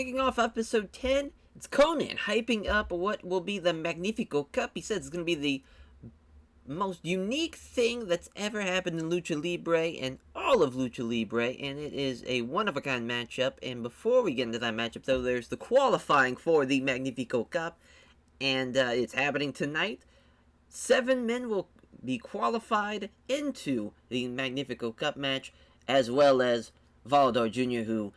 kicking off episode 10, it's Conan hyping up what will be the Magnifico Cup. He says it's going to be the most unique thing that's ever happened in Lucha Libre and all of Lucha Libre, and it is a one-of-a-kind matchup. And before we get into that matchup, though, there's the qualifying for the Magnifico Cup, and it's happening tonight. 7 men will be qualified into the Magnifico Cup match, as well as Volador Jr., who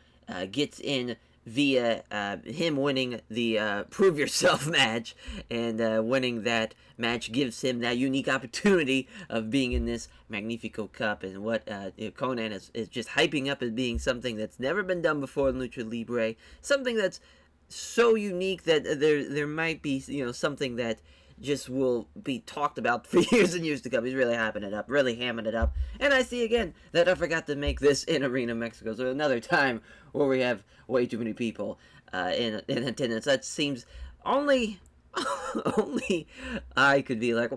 gets in via him winning the Prove Yourself match, and winning that match gives him that unique opportunity of being in this Magnifico Cup, and what Conan is just hyping up as being something that's never been done before in Lucha Libre, something that's so unique that there might be something that just will be talked about for years and years to come. He's really hyping it up, really hamming it up. And I see again that I forgot to make this in Arena Mexico. So another time where we have way too many people in attendance. That seems only I could be like,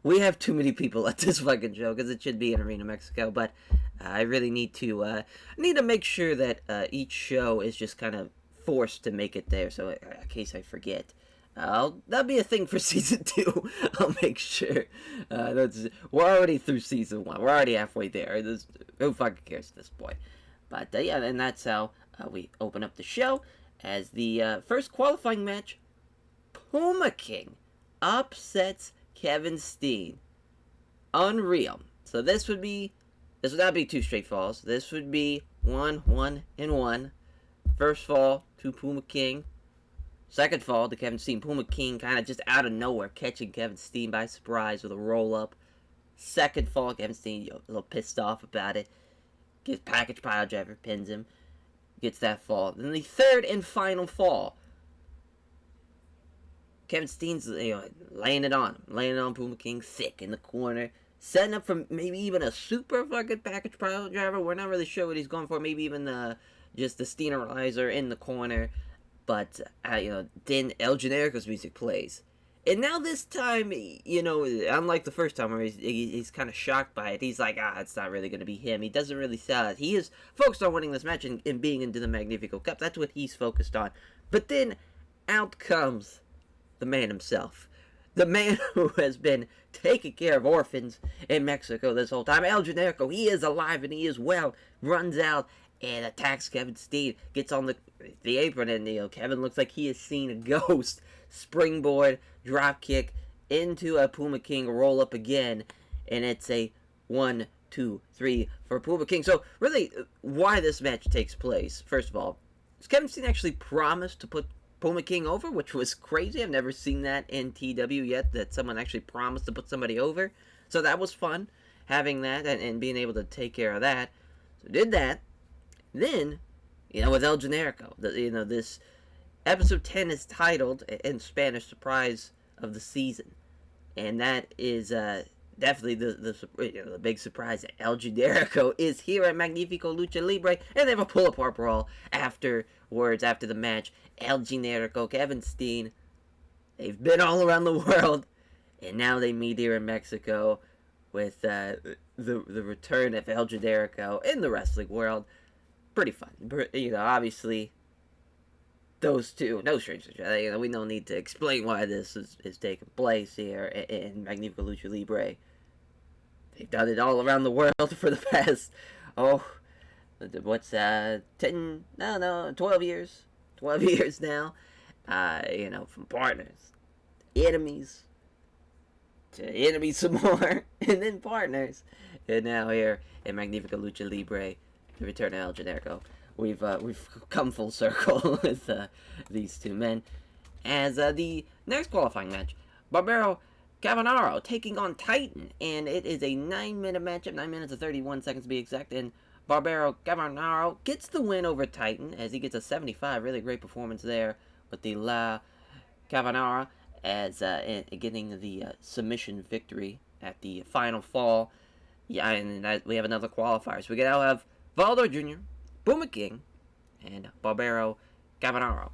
we have too many people at this fucking show, because it should be in Arena Mexico. But I really need to make sure that each show is just kind of forced to make it there. So in case I forget. That'll be a thing for season 2. I'll make sure. We're already through season 1. We're already halfway there. Who fucking cares at this point? But yeah, and that's how we open up the show as the first qualifying match. Puma King upsets Kevin Steen. Unreal. So this would not be 2 straight falls. This would be 1, and 1. First fall to Puma King. Second fall to Kevin Steen. Puma King kind of just out of nowhere catching Kevin Steen by surprise with a roll-up. Second fall, Kevin Steen a little pissed off about it. Gets package pile driver, pins him. Gets that fall. Then the third and final fall. Kevin Steen's laying it on him. Laying it on Puma King thick in the corner. Setting up for maybe even a super fucking package pile driver. We're not really sure what he's going for. Maybe even just the Steenerizer in the corner. But, then El Generico's music plays. And now this time, unlike the first time where he's kind of shocked by it, he's like, it's not really going to be him. He doesn't really sell it. He is focused on winning this match and being into the Magnifico Cup. That's what he's focused on. But then, out comes the man himself. The man who has been taking care of orphans in Mexico this whole time. El Generico, he is alive and he is well. Runs out and attacks Kevin Steen, gets on the apron, and Kevin looks like he has seen a ghost. Springboard, drop kick into a Puma King roll up again, and it's a 1, 2, 3 for Puma King. So really, why this match takes place? First of all, Kevin Steen actually promised to put Puma King over, which was crazy. I've never seen that in TEW yet, that someone actually promised to put somebody over. So that was fun, having that and being able to take care of that. So did that. Then, with El Generico, this episode 10 is titled, in Spanish, Surprise of the Season. And that is definitely the big surprise that El Generico is here at Magnifico Lucha Libre. And they have a pull-apart brawl afterwards, after the match. El Generico, Kevin Steen, they've been all around the world. And now they meet here in Mexico with the return of El Generico in the wrestling world. Pretty fun. Obviously, those two, no strangers. We don't need to explain why this is taking place here in Magnifico Lucha Libre. They've done it all around the world for the past, 12 years? 12 years now. From partners, enemies, to enemies some more, and then partners. And now here in Magnifico Lucha Libre, the return of El Generico. We've come full circle with these two men. As the next qualifying match, Barbaro Cavanaro taking on Titan, and it is a 9-minute matchup, 9 minutes and 31 seconds to be exact, and Barbaro Cavanaro gets the win over Titan, as he gets a 75, really great performance there with the La Cavanaro, as getting the submission victory at the final fall. Yeah, and we have another qualifier, so we now have Volador Jr., Puma King, and Barbaro Cavanaro.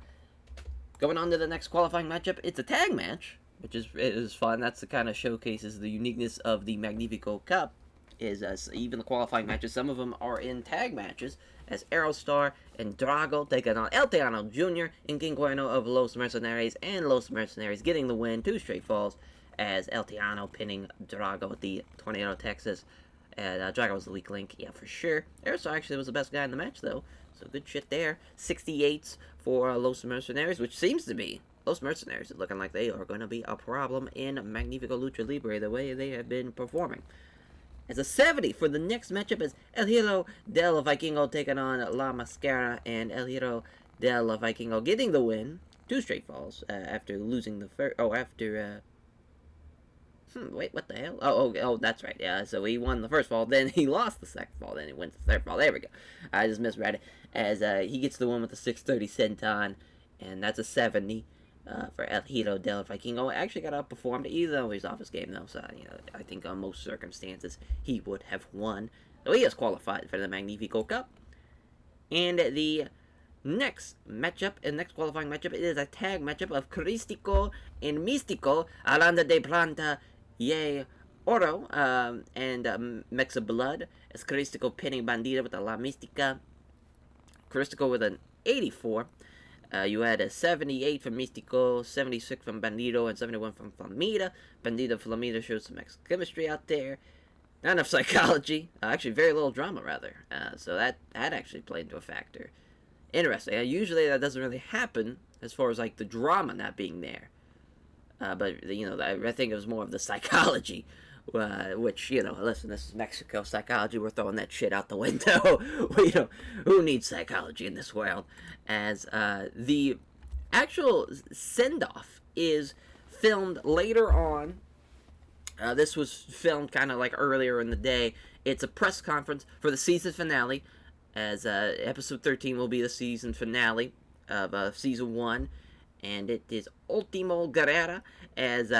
Going on to the next qualifying matchup, it's a tag match, which is fun. That's the kind of showcases the uniqueness of the Magnifico Cup. is even the qualifying matches, some of them are in tag matches, as Aerostar and Drago taking on El Tiano Jr. and King Cuerno of Los Mercenaries, and Los Mercenaries getting the win, 2 straight falls, as El Tiano pinning Drago with the Tornado Texas, and Drago was the weak link, yeah, for sure. Aerostar actually was the best guy in the match, though, so good shit there. 68s for Los Mercenaries, which seems to be Los Mercenaries is looking like they are going to be a problem in Magnífico Lucha Libre the way they have been performing. As a 70 for the next matchup is El Hero del Vikingo taking on La Mascara, and El Hero del Vikingo getting the win. 2 straight falls after losing the first. Wait, what the hell? Oh, that's right. Yeah, so he won the first fall, then he lost the second fall, then he wins the third fall. There we go. I just misread it. As he gets the win with the 630 senton, and that's a 70. For El Hero del Vikingo. Actually got outperformed, even though he's off his game, though. So, I think on most circumstances he would have won. So he has qualified for the Magnífico Cup. And the next matchup, and next qualifying matchup, is a tag matchup of Cristico and Místico, Aranda de Planta, Ye Oro, and Mexa Blood, as Cristico pinning Bandito with a La Mística. Cristico with an 84. You had a 78 from Místico, 76 from Bandito, and 71 from Flamita. Flamita showed some extra chemistry out there. Not enough psychology. Actually, very little drama, rather. So that actually played into a factor. Interesting. Usually that doesn't really happen as far as, like, the drama not being there. But, I think it was more of the psychology. Which, listen, this is Mexico psychology. We're throwing that shit out the window. Who needs psychology in this world? As the actual send-off is filmed later on. This was filmed kind of like earlier in the day. It's a press conference for the season finale, as episode 13 will be the season finale of season 1. And it is Ultimo Guerrera, as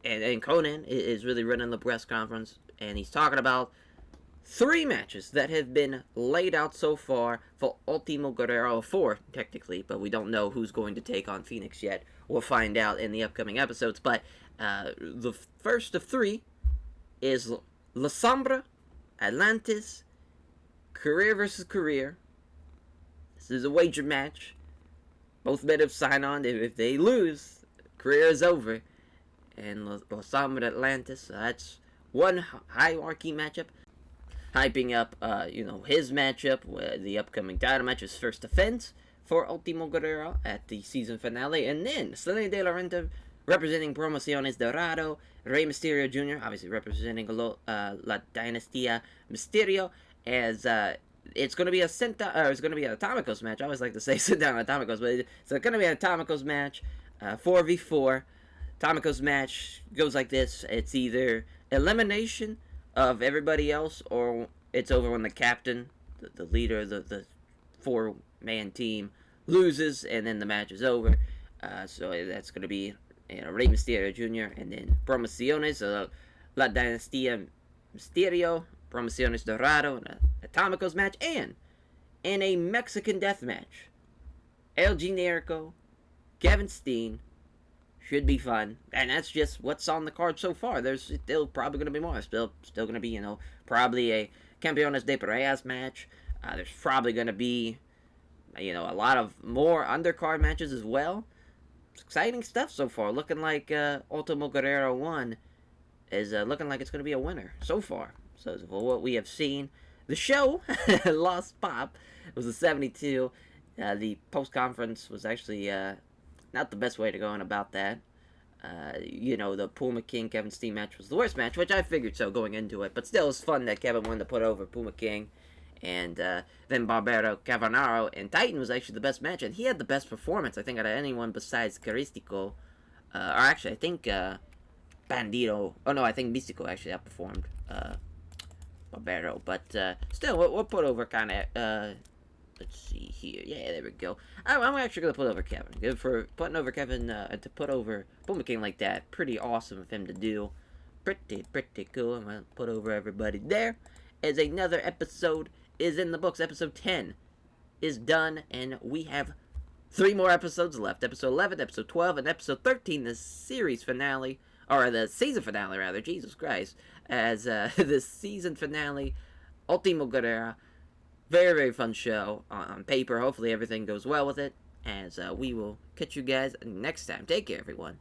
and Conan is really running the press conference, and he's talking about 3 matches that have been laid out so far for Ultimo Guerrero. 4, technically, but we don't know who's going to take on Phoenix yet. We'll find out in the upcoming episodes, but the first of 3 is La Sombra, Atlantis, Career versus Career. This is a wager match. Both men have signed on. If they lose, career is over. And La Sombra Atlantis, that's one hierarchy matchup. Hyping up, his matchup, the upcoming title match, his first defense for Ultimo Guerrero at the season finale. And then, Selene De La Renta representing Promociones Dorado, Rey Mysterio Jr., obviously representing La Dinastía Mysterio, as it's going to be it's going to be an Atomicos match. I always like to say sit down Atomicos, but it's going to be an Atomicos match, 4v4. Atomicos match goes like this. It's either elimination of everybody else, or it's over when the captain, the leader of the 4-man team, loses, and then the match is over. So that's going to be Rey Mysterio Jr., and then Promociones, La Dinastía Mysterio, Promociones Dorado, an Atomicos match, and in a Mexican death match, El Generico, Kevin Steen. Should be fun, and that's just what's on the card so far. There's still probably going to be more. Still going to be, probably a Campeones de Parejas match. There's probably going to be, a lot of more undercard matches as well. It's exciting stuff so far. Looking like Ultimo Guerrero 1 is looking like it's going to be a winner so far. So for what we have seen, the show lost pop. It was a 72. The post-conference was actually not the best way to go on about that. The Puma King Kevin Steen match was the worst match, which I figured so going into it. But still, it was fun that Kevin wanted to put over Puma King. And then Barbero Cavanaro and Titan was actually the best match. And he had the best performance, I think, out of anyone besides Caristico. Or actually, I think Bandito. Oh, no, I think Místico actually outperformed Barbero. But still, we'll put over kind of... let's see here. Yeah, there we go. I'm actually going to put over Kevin. Good for putting over Kevin, to put over Puma King like that. Pretty awesome of him to do. Pretty cool. I'm going to put over everybody there. As another episode is in the books. Episode 10 is done, and we have 3 more episodes left. Episode 11, episode 12, and episode 13, the series finale or the season finale rather, Jesus Christ, as the season finale, Ultimo Guerrera. Very, very fun show on paper. Hopefully everything goes well with it, as we will catch you guys next time. Take care, everyone.